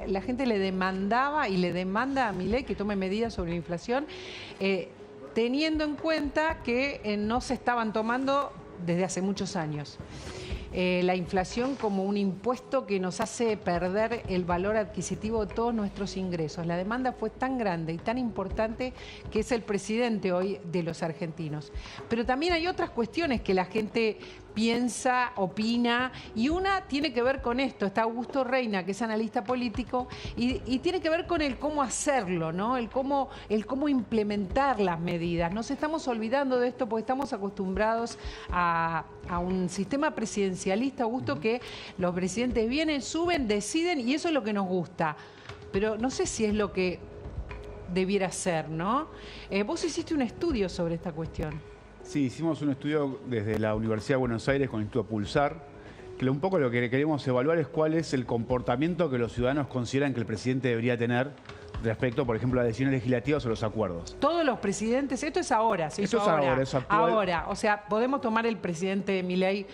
la gente le demandaba y le demanda a Milei que tome medidas sobre la inflación, teniendo en cuenta que no se estaban tomando desde hace muchos años. La inflación como un impuesto que nos hace perder el valor adquisitivo de todos nuestros ingresos. La demanda fue tan grande y tan importante que es el presidente hoy de los argentinos. Pero también hay otras cuestiones que la gente piensa, opina, y una tiene que ver con esto. Está Augusto Reina, que es analista político, y tiene que ver con el cómo hacerlo, ¿no? El cómo implementar las medidas. Nos estamos olvidando de esto porque estamos acostumbrados a un sistema presidencialista, Augusto, que los presidentes vienen, suben, deciden, y eso es lo que nos gusta. Pero no sé si es lo que debiera ser, ¿no? Vos hiciste un estudio sobre esta cuestión. Sí, hicimos un estudio desde la Universidad de Buenos Aires con el Instituto Pulsar, que un poco lo que queremos evaluar es cuál es el comportamiento que los ciudadanos consideran que el presidente debería tener respecto, por ejemplo, a decisiones legislativas o los acuerdos. Todos los presidentes, esto es ahora, se hizo ahora. Es actual. Ahora, o sea, podemos tomar el presidente Milei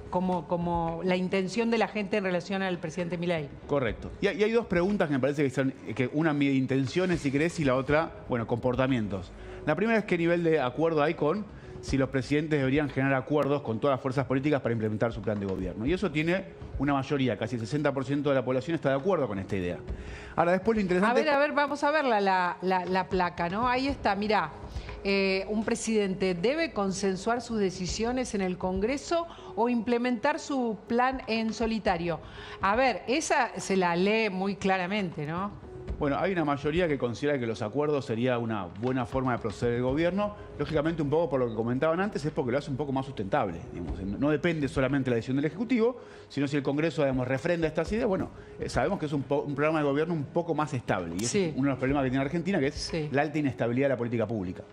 como la intención de la gente en relación al presidente Milei. Correcto. Y hay dos preguntas que me parece que son, que una mide intenciones, si querés, y la otra, bueno, comportamientos. La primera es qué nivel de acuerdo hay con si los presidentes deberían generar acuerdos con todas las fuerzas políticas para implementar su plan de gobierno. Y eso tiene una mayoría, casi el 60% de la población está de acuerdo con esta idea. Ahora, después lo interesante... A ver, vamos a ver la placa, ¿no? Ahí está, mirá. Un presidente debe consensuar sus decisiones en el Congreso o implementar su plan en solitario. A ver, esa se la lee muy claramente, ¿no? Bueno, hay una mayoría que considera que los acuerdos sería una buena forma de proceder el gobierno. Lógicamente, un poco por lo que comentaban antes, es porque lo hace un poco más sustentable. Digamos. No depende solamente de la decisión del Ejecutivo, sino si el Congreso, digamos, refrenda estas ideas. Bueno, sabemos que es un programa de gobierno un poco más estable. Y sí. Es uno de los problemas que tiene Argentina, que es sí. la alta inestabilidad de la política pública.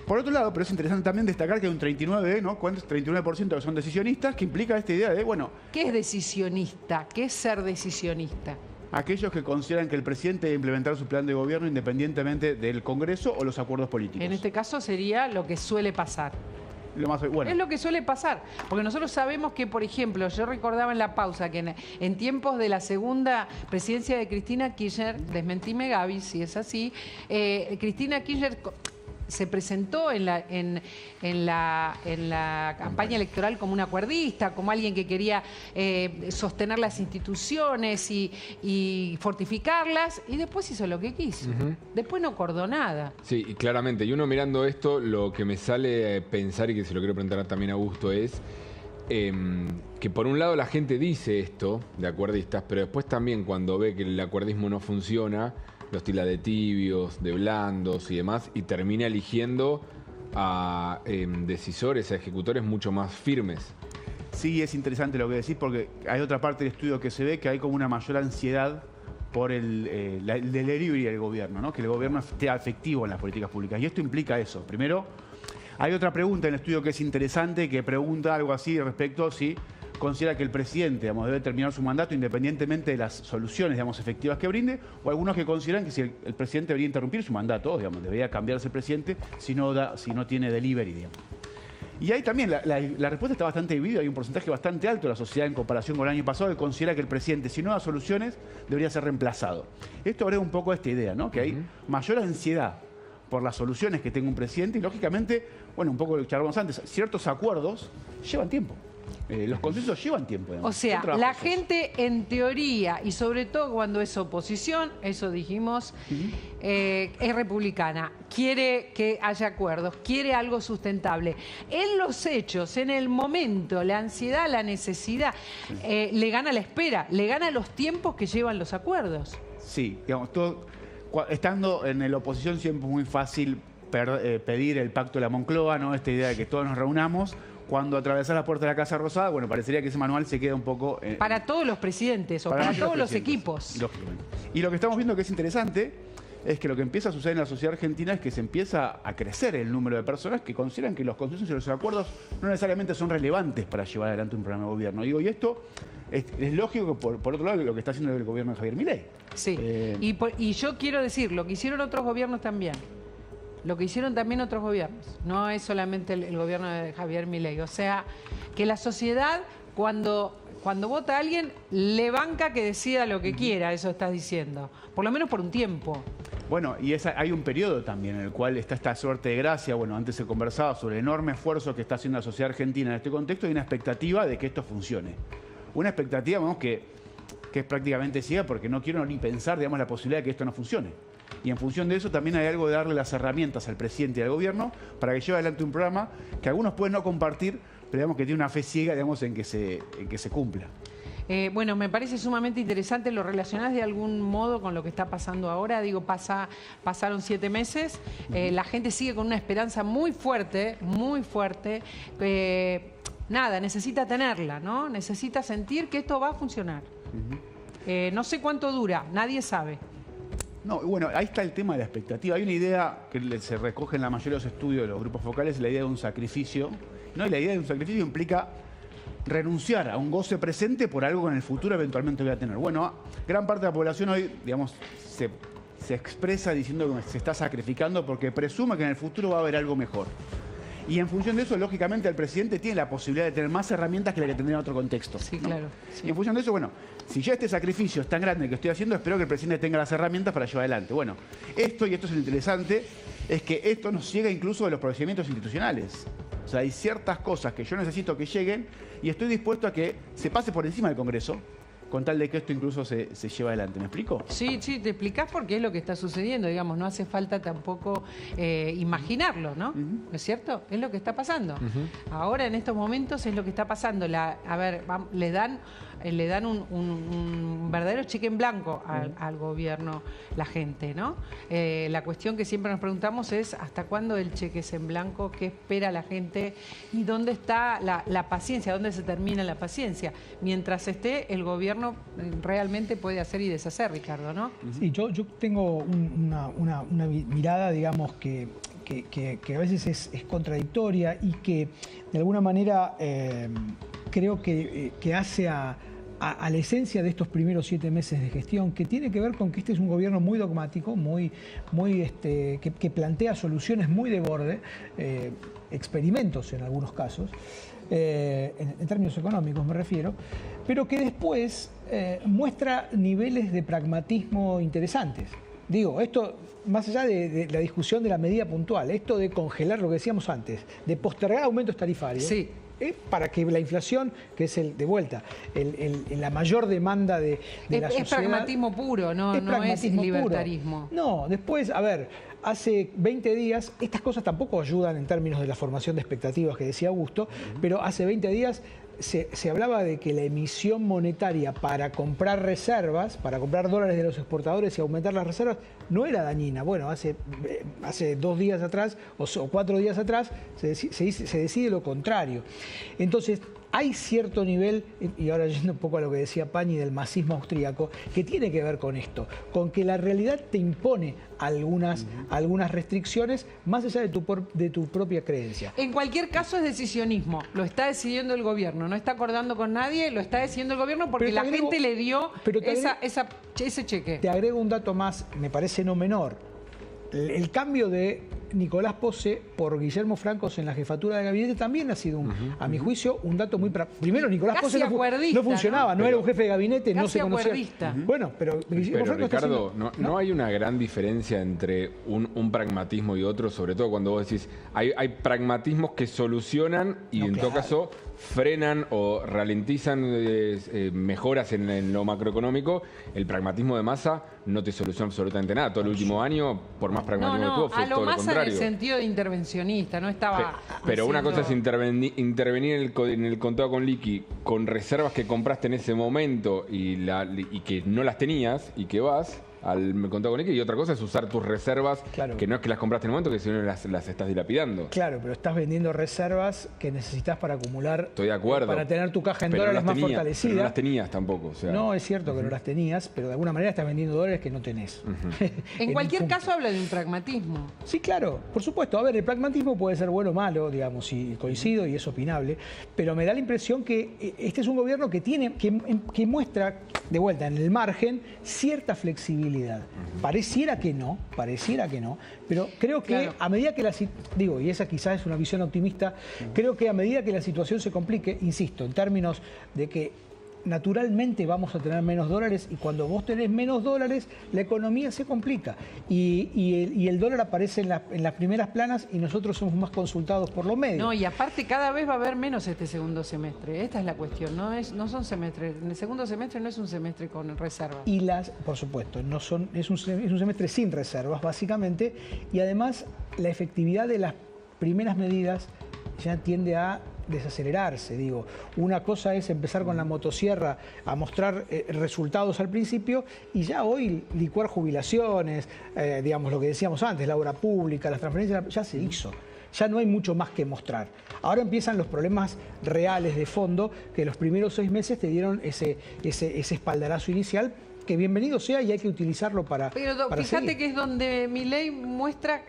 Por otro lado, pero es interesante también destacar que hay un 39%, ¿no? 39% que son decisionistas, que implica esta idea de, bueno... ¿Qué es decisionista? ¿Qué es ser decisionista? Aquellos que consideran que el presidente debe implementar su plan de gobierno independientemente del Congreso o los acuerdos políticos. En este caso sería lo que suele pasar. Bueno. Es lo que suele pasar, porque nosotros sabemos que, por ejemplo, yo recordaba en la pausa que en tiempos de la segunda presidencia de Cristina Kirchner, desmentime Gaby si es así, Cristina Kirchner se presentó en la campaña electoral como una acuerdista, como alguien que quería sostener las instituciones y fortificarlas, y después hizo lo que quiso. Después no acordó nada. Sí, y claramente. Y uno mirando esto, lo que me sale pensar, y que se lo quiero preguntar también a Augusto, es que por un lado la gente dice esto de acuerdistas, pero después también cuando ve que el acuerdismo no funciona, los tila de tibios, de blandos y demás, y termina eligiendo a decisores, a ejecutores mucho más firmes. Sí, es interesante lo que decís, porque hay otra parte del estudio que se ve que hay como una mayor ansiedad por el delivery del gobierno, ¿no? Que el gobierno esté efectivo en las políticas públicas. Y esto implica eso. Primero, hay otra pregunta en el estudio que es interesante, que pregunta algo así respecto a si considera que el presidente, digamos, debe terminar su mandato independientemente de las soluciones, digamos, efectivas que brinde, o algunos que consideran que si el presidente debería interrumpir su mandato, digamos, debería cambiarse el presidente si no tiene delivery, digamos. Y ahí también la respuesta está bastante dividida, hay un porcentaje bastante alto de la sociedad en comparación con el año pasado que considera que el presidente, si no da soluciones, debería ser reemplazado. Esto agrega un poco a esta idea, ¿no? Que hay mayor ansiedad por las soluciones que tenga un presidente y, lógicamente, bueno, un poco lo que charlamos antes, ciertos acuerdos llevan tiempo. Los consensos llevan tiempo. Digamos. O sea, la gente en teoría, y sobre todo cuando es oposición, eso dijimos, es republicana, quiere que haya acuerdos, quiere algo sustentable. En los hechos, en el momento, la ansiedad, la necesidad, le gana la espera, le gana los tiempos que llevan los acuerdos. Sí, digamos, estando en la oposición siempre es muy fácil pedir el pacto de la Moncloa, ¿no? Esta idea de que todos nos reunamos. Cuando atravesás la puerta de la Casa Rosada, bueno, parecería que ese manual se queda un poco... para todos los presidentes o para todos los equipos. Lógicamente. Y lo que estamos viendo que es interesante es que lo que empieza a suceder en la sociedad argentina es que se empieza a crecer el número de personas que consideran que los consensos y los acuerdos no necesariamente son relevantes para llevar adelante un programa de gobierno. Digo, y esto es lógico que por otro lado lo que está haciendo el gobierno de Javier Milei. Sí, y yo quiero decir, lo que hicieron otros gobiernos también. Lo que hicieron también otros gobiernos, no es solamente el gobierno de Javier Milei. O sea, que la sociedad, cuando cuando vota a alguien, le banca que decida lo que quiera, eso estás diciendo. Por lo menos por un tiempo. Bueno, y hay un periodo también en el cual está esta suerte de gracia. Bueno, antes se conversaba sobre el enorme esfuerzo que está haciendo la sociedad argentina en este contexto y una expectativa de que esto funcione. Una expectativa, vamos, que es prácticamente ciega porque no quiero ni pensar, digamos, la posibilidad de que esto no funcione. Y en función de eso también hay algo de darle las herramientas al presidente y al gobierno para que lleve adelante un programa que algunos pueden no compartir, pero digamos que tiene una fe ciega, digamos, en que se cumpla. Bueno, me parece sumamente interesante. ¿Lo relacionás de algún modo con lo que está pasando ahora? Digo, pasaron 7 meses, la gente sigue con una esperanza muy fuerte, nada, necesita tenerla, ¿no? Necesita sentir que esto va a funcionar. No sé cuánto dura, nadie sabe. No, bueno, ahí está el tema de la expectativa. Hay una idea que se recoge en la mayoría de los estudios de los grupos focales, la idea de un sacrificio, ¿no? Y la idea de un sacrificio implica renunciar a un goce presente por algo que en el futuro eventualmente voy a tener. Bueno, gran parte de la población hoy, digamos, se expresa diciendo que se está sacrificando porque presume que en el futuro va a haber algo mejor. Y en función de eso, lógicamente, el presidente tiene la posibilidad de tener más herramientas que la que tendría en otro contexto. Sí, claro. Sí. Y en función de eso, bueno, si ya este sacrificio es tan grande que estoy haciendo, espero que el presidente tenga las herramientas para llevar adelante. Bueno, esto es lo interesante, es que esto nos llega incluso de los procedimientos institucionales. O sea, hay ciertas cosas que yo necesito que lleguen y estoy dispuesto a que se pase por encima del Congreso, con tal de que esto incluso se lleve adelante. ¿Me explico? Sí, te explicás porque es lo que está sucediendo, digamos, no hace falta tampoco imaginarlo, ¿no? ¿No es cierto? Es lo que está pasando. Ahora, en estos momentos, es lo que está pasando. Le dan un verdadero cheque en blanco al gobierno, la gente, ¿no? La cuestión que siempre nos preguntamos es ¿hasta cuándo el cheque es en blanco? ¿Qué espera la gente? ¿Y dónde está la paciencia? ¿Dónde se termina la paciencia? Mientras esté, el gobierno realmente puede hacer y deshacer, Ricardo, ¿no? Sí, yo tengo una mirada, digamos, que a veces es contradictoria y que de alguna manera creo que hace a la esencia de estos primeros 7 meses de gestión, que tiene que ver con que este es un gobierno muy dogmático, que plantea soluciones muy de borde, experimentos en algunos casos, en términos económicos me refiero, pero que después muestra niveles de pragmatismo interesantes. Digo, esto, más allá de la discusión de la medida puntual, esto de congelar lo que decíamos antes, de postergar aumentos tarifarios, sí, para que la inflación, que es la mayor demanda de la sociedad... Es pragmatismo puro, no es libertarismo. Puro. No, después, a ver, hace 20 días, estas cosas tampoco ayudan en términos de la formación de expectativas que decía Augusto, pero hace 20 días se hablaba de que la emisión monetaria para comprar reservas, para comprar dólares de los exportadores y aumentar las reservas, no era dañina. Bueno, hace 2 días atrás o 4 días atrás se decide lo contrario. Entonces, hay cierto nivel, y ahora yendo un poco a lo que decía Pañi del masismo austríaco, que tiene que ver con esto, con que la realidad te impone algunas restricciones más allá de tu propia creencia. En cualquier caso es decisionismo, lo está decidiendo el gobierno, no está acordando con nadie, lo está decidiendo el gobierno porque la gente le dio ese cheque. Te agrego un dato más, me parece no menor. El cambio de Nicolás Posse por Guillermo Francos en la jefatura de gabinete también ha sido, a mi juicio, un dato muy... Primero, Nicolás Posse no funcionaba, no era un jefe de gabinete, no se conocía. Bueno, pero Guillermo Francos Ricardo, no hay una gran diferencia entre un pragmatismo y otro, sobre todo cuando vos decís, hay pragmatismos que solucionan y en todo caso frenan o ralentizan mejoras en lo macroeconómico. El pragmatismo de Massa no te soluciona absolutamente nada. Todo el último año, por más pragmatismo que tuvo, fue todo lo contrario. En el sentido de intervencionista, no estaba... Pero una cosa es intervenir en el contado con liqui con reservas que compraste en ese momento y que no las tenías y que vas al contado con liqui, y otra cosa es usar tus reservas, claro, que no es que las compraste en el momento, que si no las estás dilapidando. Claro, pero estás vendiendo reservas que necesitas para acumular. Estoy de acuerdo. Para tener tu caja en dólares más fortalecida. Pero no las tenías tampoco. O sea. No, es cierto que no las tenías, pero de alguna manera estás vendiendo dólares que no tenés. En cualquier caso habla de un pragmatismo. Sí, claro, por supuesto. A ver, el pragmatismo puede ser bueno o malo, digamos, y coincido y es opinable, pero me da la impresión que este es un gobierno que muestra, de vuelta, en el margen, cierta flexibilidad. Pareciera que no, pero creo que a medida que y esa quizás es una visión optimista, creo que a medida que la situación se complique, insisto, en términos de que naturalmente vamos a tener menos dólares, y cuando vos tenés menos dólares, la economía se complica. Y el dólar aparece en las primeras planas y nosotros somos más consultados por los medios. No, y aparte cada vez va a haber menos este segundo semestre. Esta es la cuestión, no son semestres. En el segundo semestre no es un semestre con reservas. Y por supuesto, es un semestre sin reservas, básicamente, y además la efectividad de las primeras medidas ya tiende a desacelerarse. Digo, una cosa es empezar con la motosierra a mostrar resultados al principio, y ya hoy licuar jubilaciones, digamos lo que decíamos antes, la obra pública, las transferencias, ya se hizo. Ya no hay mucho más que mostrar. Ahora empiezan los problemas reales de fondo, que los primeros 6 meses te dieron ese espaldarazo inicial, que bienvenido sea y hay que utilizarlo para fíjate seguir. que es donde Milei muestra,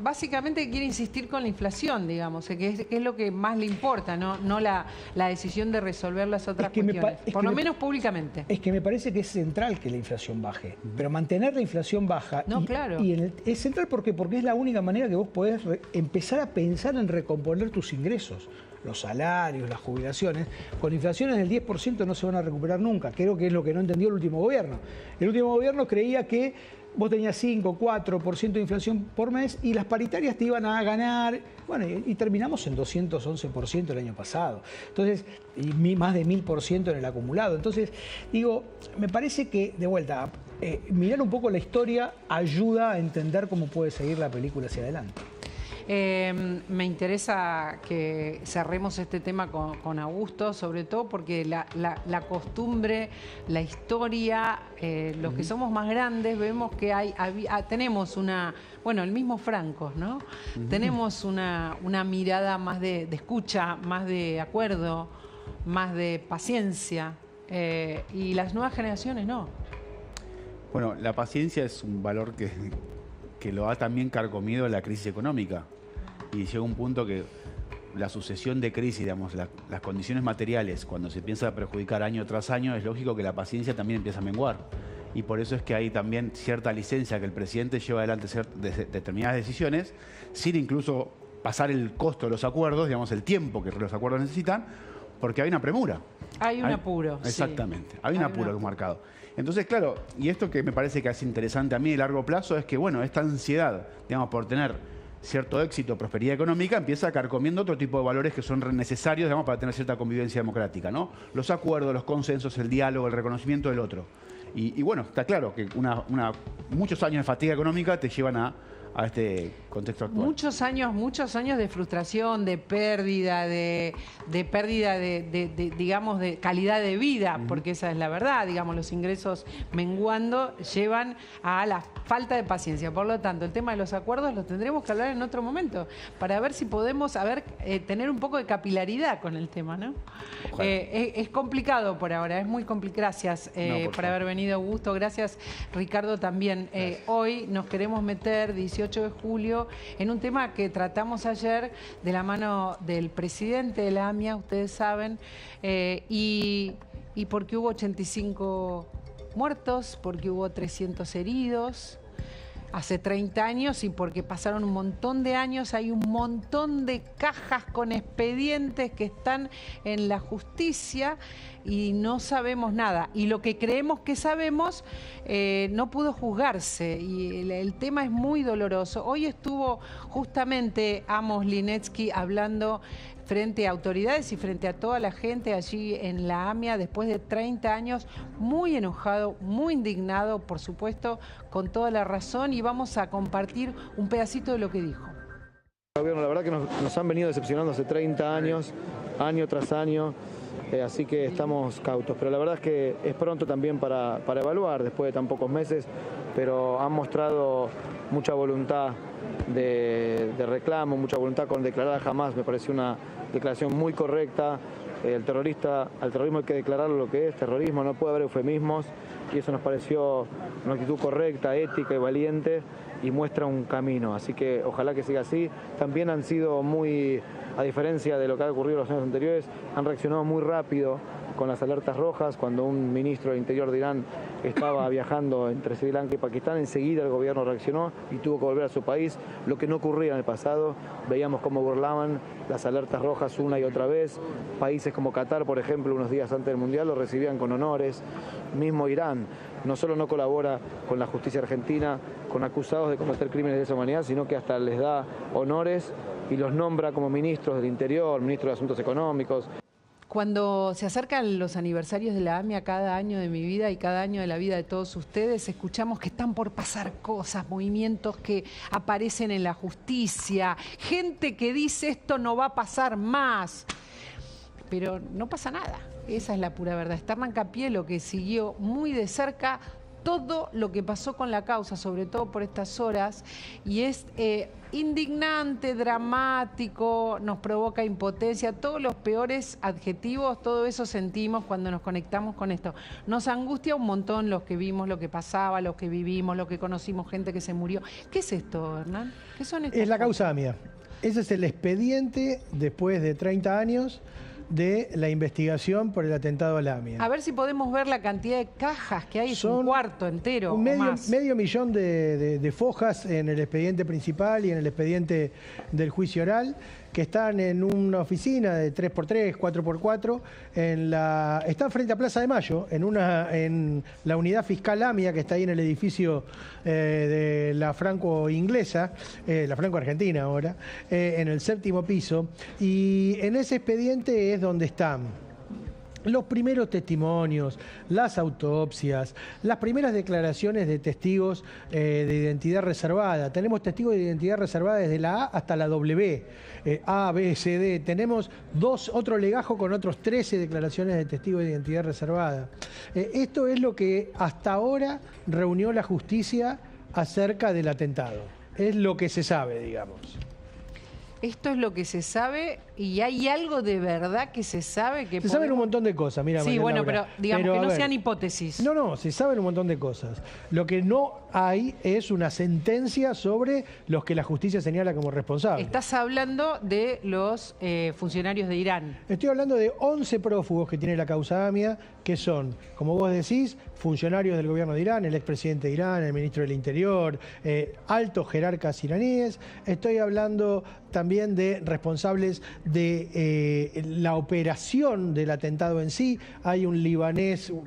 básicamente que quiere insistir con la inflación, digamos, que es lo que más le importa, no la decisión de resolver las otras cuestiones, por lo menos públicamente. Es que me parece que es central que la inflación baje, pero mantener la inflación baja, claro. Es central porque es la única manera que vos podés empezar a pensar en recomponer tus ingresos. Los salarios, las jubilaciones, con inflaciones del 10% no se van a recuperar nunca. Creo que es lo que no entendió el último gobierno. El último gobierno creía que vos tenías 5, 4% de inflación por mes y las paritarias te iban a ganar. Bueno, y terminamos en 211% el año pasado. Entonces, y más de 1000% en el acumulado. Entonces, digo, me parece que, de vuelta, mirar un poco la historia ayuda a entender cómo puede seguir la película hacia adelante. Me interesa que cerremos este tema con Augusto, sobre todo porque la costumbre, la historia, los que somos más grandes, vemos que tenemos el mismo Franco, ¿no? Tenemos una mirada más de escucha, más de acuerdo, más de paciencia, y las nuevas generaciones no. Bueno, la paciencia es un valor que lo ha también carcomido la crisis económica. Y llega un punto que la sucesión de crisis, digamos, las condiciones materiales, cuando se piensa perjudicar año tras año, es lógico que la paciencia también empieza a menguar. Y por eso es que hay también cierta licencia que el presidente lleva adelante determinadas decisiones, sin incluso pasar el costo de los acuerdos, digamos, el tiempo que los acuerdos necesitan, porque hay una premura. Hay un apuro. Exactamente, sí. hay un apuro marcado. Entonces, claro, y esto que me parece que es interesante a mí de largo plazo es que, bueno, esta ansiedad, digamos, por tener cierto éxito, prosperidad económica, empieza carcomiendo otro tipo de valores que son necesarios, digamos, para tener cierta convivencia democrática, ¿no? Los acuerdos, los consensos, el diálogo, el reconocimiento del otro. Y bueno, está claro que muchos años de fatiga económica te llevan a este contexto actual. Muchos años de frustración, de pérdida, digamos, de calidad de vida, porque esa es la verdad, digamos, los ingresos menguando llevan a la falta de paciencia. Por lo tanto, el tema de los acuerdos lo tendremos que hablar en otro momento, para ver si podemos tener un poco de capilaridad con el tema, ¿no? Es complicado por ahora, es muy complicado. Gracias por haber venido, Augusto. Gracias, Ricardo, también. Hoy nos queremos meter, 18 de julio, en un tema que tratamos ayer de la mano del presidente de la AMIA, ustedes saben, y porque hubo 85 muertos, porque hubo 300 heridos hace 30 años y porque pasaron un montón de años, hay un montón de cajas con expedientes que están en la justicia y no sabemos nada. Y lo que creemos que sabemos no pudo juzgarse y el tema es muy doloroso. Hoy estuvo justamente Amos Linetsky hablando frente a autoridades y frente a toda la gente allí en la AMIA, después de 30 años, muy enojado, muy indignado, por supuesto, con toda la razón, y vamos a compartir un pedacito de lo que dijo. La verdad que nos han venido decepcionando hace 30 años, año tras año, así que estamos cautos. Pero la verdad es que es pronto también para evaluar, después de tan pocos meses, pero han mostrado mucha voluntad de reclamo, mucha voluntad con declarar a Hamás. Me pareció una declaración muy correcta. Al terrorismo hay que declararlo lo que es, terrorismo, no puede haber eufemismos, y eso nos pareció una actitud correcta, ética y valiente, y muestra un camino, así que ojalá que siga así. También han sido muy, a diferencia de lo que ha ocurrido en los años anteriores, han reaccionado muy rápido con las alertas rojas, cuando un ministro del Interior de Irán estaba viajando entre Sri Lanka y Pakistán, enseguida el gobierno reaccionó y tuvo que volver a su país, lo que no ocurría en el pasado. Veíamos cómo burlaban las alertas rojas una y otra vez. Países como Qatar, por ejemplo, unos días antes del Mundial lo recibían con honores. Mismo Irán no solo no colabora con la justicia argentina, con acusados de cometer crímenes de lesa humanidad, sino que hasta les da honores y los nombra como ministros del Interior, ministros de Asuntos Económicos. Cuando se acercan los aniversarios de la AMIA cada año de mi vida y cada año de la vida de todos ustedes, escuchamos que están por pasar cosas, movimientos que aparecen en la justicia, gente que dice esto no va a pasar más, pero no pasa nada. Esa es la pura verdad. Está Hernán Capielo, que siguió muy de cerca todo lo que pasó con la causa, sobre todo por estas horas, y es indignante, dramático, nos provoca impotencia, todos los peores adjetivos, todo eso sentimos cuando nos conectamos con esto. Nos angustia un montón los que vimos lo que pasaba, los que vivimos, los que conocimos gente que se murió. ¿Qué es esto, Hernán? ¿Qué son estas Es la cosas? causa AMIA. Ese es el expediente después de 30 años de la investigación por el atentado a la AMIA. A ver si podemos ver la cantidad de cajas que hay, es un Son cuarto entero o medio más. millón de fojas en el expediente principal y en el expediente del juicio oral, que están en una oficina de 3x3, 4x4, están frente a Plaza de Mayo, en la unidad fiscal AMIA, que está ahí en el edificio de la franco-inglesa, la franco-argentina ahora, en el 7º piso, y en ese expediente es donde están los primeros testimonios, las autopsias, las primeras declaraciones de testigos de identidad reservada. Tenemos testigos de identidad reservada desde la A hasta la W, A, B, C, D. Tenemos otro legajo con otros 13 declaraciones de testigos de identidad reservada. Esto es lo que hasta ahora reunió la justicia acerca del atentado. Es lo que se sabe, digamos. Esto es lo que se sabe y hay algo de verdad que se sabe que se saben un montón de cosas, mira. Sí, María bueno, Laura. pero digamos que a no ver, sean hipótesis. No, se saben un montón de cosas. Lo que no hay es una sentencia sobre los que la justicia señala como responsables. Estás hablando de los funcionarios de Irán. Estoy hablando de 11 prófugos que tiene la causa AMIA, que son, como vos decís, funcionarios del gobierno de Irán, el expresidente de Irán, el ministro del Interior, altos jerarcas iraníes. Estoy hablando también de responsables de la operación del atentado en sí. Hay un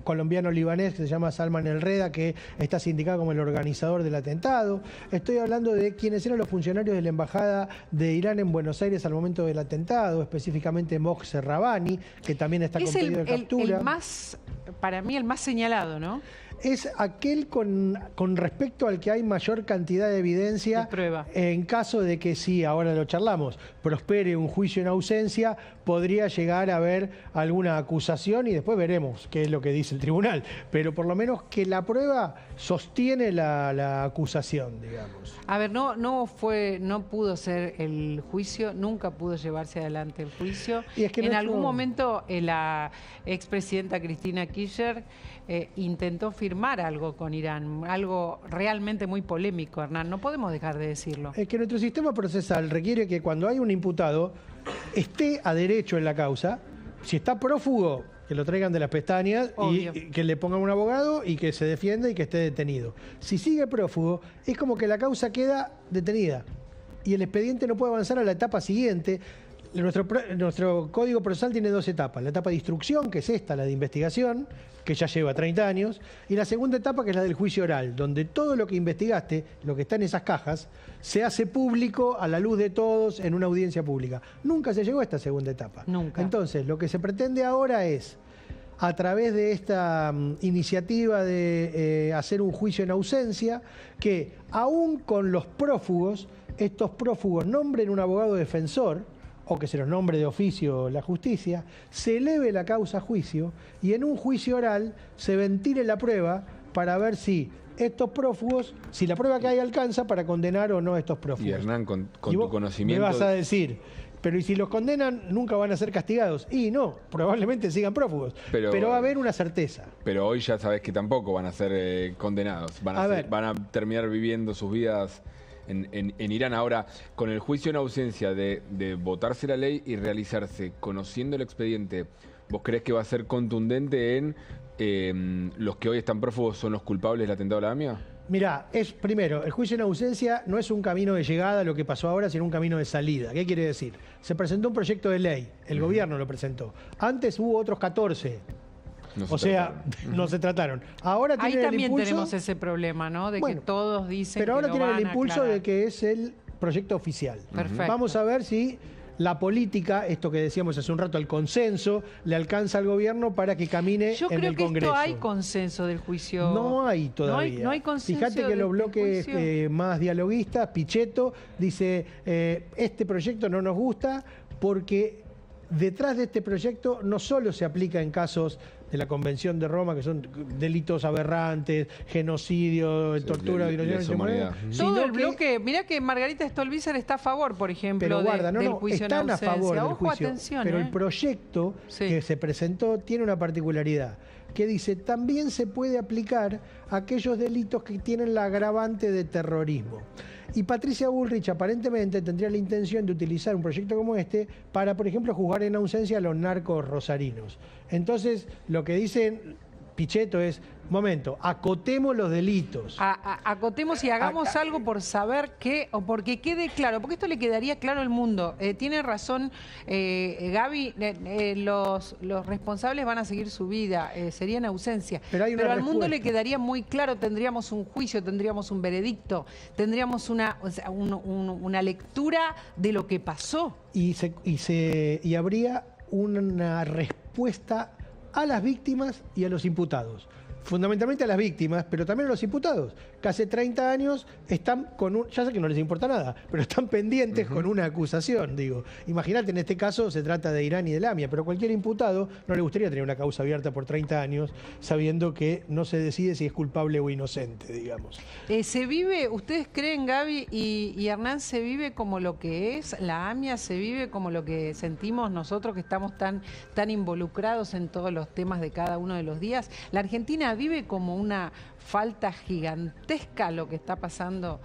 colombiano-libanés que se llama Salman El Reda, que está sindicado como el organizador del atentado. Estoy hablando de quienes eran los funcionarios de la embajada de Irán en Buenos Aires al momento del atentado, específicamente Mohsen Rabbani, que también está con pedido de captura. Para mí el más señalado, ¿no? Es aquel con respecto al que hay mayor cantidad de evidencia De prueba. en caso de que sí, ahora lo charlamos, prospere un juicio en ausencia, podría llegar a haber alguna acusación y después veremos qué es lo que dice el tribunal. Pero por lo menos que la prueba sostiene la acusación, digamos. A ver, no pudo ser el juicio, nunca pudo llevarse adelante el juicio. Y es que en algún momento la expresidenta Cristina Kirchner intentó firmar algo con Irán, algo realmente muy polémico, Hernán, no podemos dejar de decirlo. Es que nuestro sistema procesal requiere que cuando hay un imputado esté a derecho en la causa. Si está prófugo, que lo traigan de las pestañas y que le pongan un abogado y que se defienda y que esté detenido. Si sigue prófugo, es como que la causa queda detenida y el expediente no puede avanzar a la etapa siguiente. Nuestro código procesal tiene 2 etapas. La etapa de instrucción, que es esta, la de investigación, que ya lleva 30 años, y la segunda etapa, que es la del juicio oral, donde todo lo que investigaste, lo que está en esas cajas, se hace público a la luz de todos en una audiencia pública. Nunca se llegó a esta segunda etapa. Nunca. Entonces, lo que se pretende ahora es, a través de esta iniciativa de hacer un juicio en ausencia, que aún con los prófugos, estos prófugos nombren un abogado defensor, o que se los nombre de oficio la justicia, se eleve la causa a juicio y en un juicio oral se ventile la prueba para ver si estos prófugos, si la prueba que hay alcanza para condenar o no a estos prófugos. Y Hernán, con Y tu vos conocimiento... me vas a decir, pero ¿y si los condenan nunca van a ser castigados? Y no, probablemente sigan prófugos, pero va a haber una certeza. Pero hoy ya sabes que tampoco van a ser condenados, van a terminar viviendo sus vidas en Irán. Ahora, con el juicio en ausencia de votarse la ley y realizarse conociendo el expediente ¿vos creés que va a ser contundente en los que hoy están prófugos son los culpables del atentado a la AMIA? Mirá, primero, el juicio en ausencia no es un camino de llegada a lo que pasó ahora, sino un camino de salida. ¿Qué quiere decir? Se presentó un proyecto de ley, el gobierno lo presentó. Antes hubo otros 14. No se trataron. Ahora Ahí tienen también el impulso, tenemos ese problema, ¿no? De que todos dicen pero ahora que tienen lo el van a impulso aclarar. de que es el proyecto oficial. Perfecto. Vamos a ver si la política, esto que decíamos hace un rato, el consenso, le alcanza al gobierno para que camine Yo en creo el que Congreso. esto hay consenso del juicio. No hay todavía. No hay consenso. Fíjate que los del bloques juicio. más dialoguistas, Pichetto, dice, este proyecto no nos gusta porque detrás de este proyecto no solo se aplica en casos de la Convención de Roma, que son delitos aberrantes, genocidio, tortura, violación lesa humanidad. Todo el bloque, mirá que Margarita Stolbizer está a favor, por ejemplo, pero guarda, del juicio en están a ausencia. favor del Ojo, juicio, atención, pero el proyecto que se presentó tiene una particularidad, que dice, también se puede aplicar a aquellos delitos que tienen la agravante de terrorismo. Y Patricia Bullrich aparentemente tendría la intención de utilizar un proyecto como este para, por ejemplo, juzgar en ausencia a los narcos rosarinos. Entonces, lo que dicen Pichetto es, momento, acotemos los delitos. Acotemos y hagamos algo por saber qué, o porque quede claro, porque esto le quedaría claro al mundo. Tiene razón Gaby, los responsables van a seguir su vida, sería en ausencia. Pero al mundo le quedaría muy claro, tendríamos un juicio, tendríamos un veredicto, tendríamos una lectura de lo que pasó. Y habría una respuesta a las víctimas y a los imputados. Fundamentalmente a las víctimas, pero también a los imputados, que hace 30 años están ya sé que no les importa nada, pero están pendientes con una acusación, digo. Imagínate, en este caso se trata de Irán y de Lamia, pero cualquier imputado no le gustaría tener una causa abierta por 30 años sabiendo que no se decide si es culpable o inocente, digamos. ¿Se vive, ustedes creen, Gaby y Hernán, se vive como lo que es la AMIA, se vive como lo que sentimos nosotros que estamos tan involucrados en todos los temas de cada uno de los días? La Argentina vive como una falta gigantesca lo que está pasando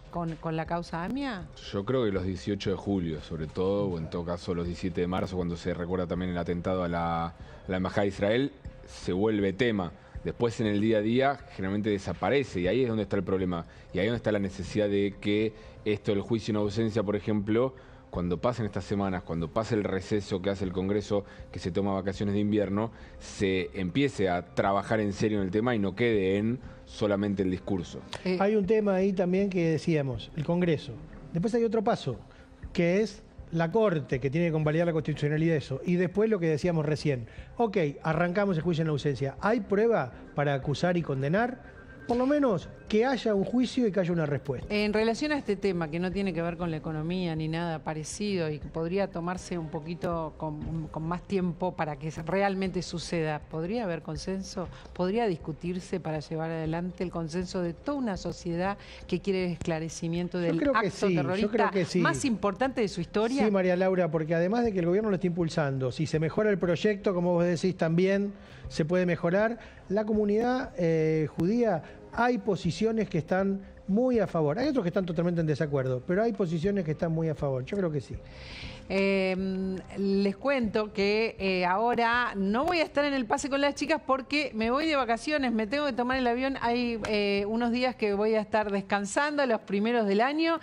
con la causa AMIA. Yo creo que los 18 de julio, sobre todo, o en todo caso los 17 de marzo, cuando se recuerda también el atentado a la Embajada de Israel, se vuelve tema. Después en el día a día generalmente desaparece y ahí es donde está el problema. Y ahí es donde está la necesidad de que esto del juicio en ausencia, por ejemplo, cuando pasen estas semanas, cuando pase el receso que hace el Congreso, que se toma vacaciones de invierno, se empiece a trabajar en serio en el tema y no quede en solamente el discurso. Hay un tema ahí también que decíamos, el Congreso. Después hay otro paso, que es la Corte, que tiene que convalidar la constitucionalidad de eso. Y después lo que decíamos recién. Ok, arrancamos el juicio en ausencia. ¿Hay prueba para acusar y condenar? Por lo menos que haya un juicio y que haya una respuesta. En relación a este tema, que no tiene que ver con la economía ni nada parecido y que podría tomarse un poquito con más tiempo para que realmente suceda, ¿podría haber consenso? ¿Podría discutirse para llevar adelante el consenso de toda una sociedad que quiere el esclarecimiento del acto terrorista más importante de su historia? Sí, María Laura, porque además de que el gobierno lo está impulsando, si se mejora el proyecto, como vos decís, también se puede mejorar. La comunidad judía, hay posiciones que están muy a favor. Hay otros que están totalmente en desacuerdo, pero hay posiciones que están muy a favor. Yo creo que sí. Les cuento que ahora no voy a estar en el pase con las chicas porque me voy de vacaciones, me tengo que tomar el avión. Hay unos días que voy a estar descansando, los primeros del año,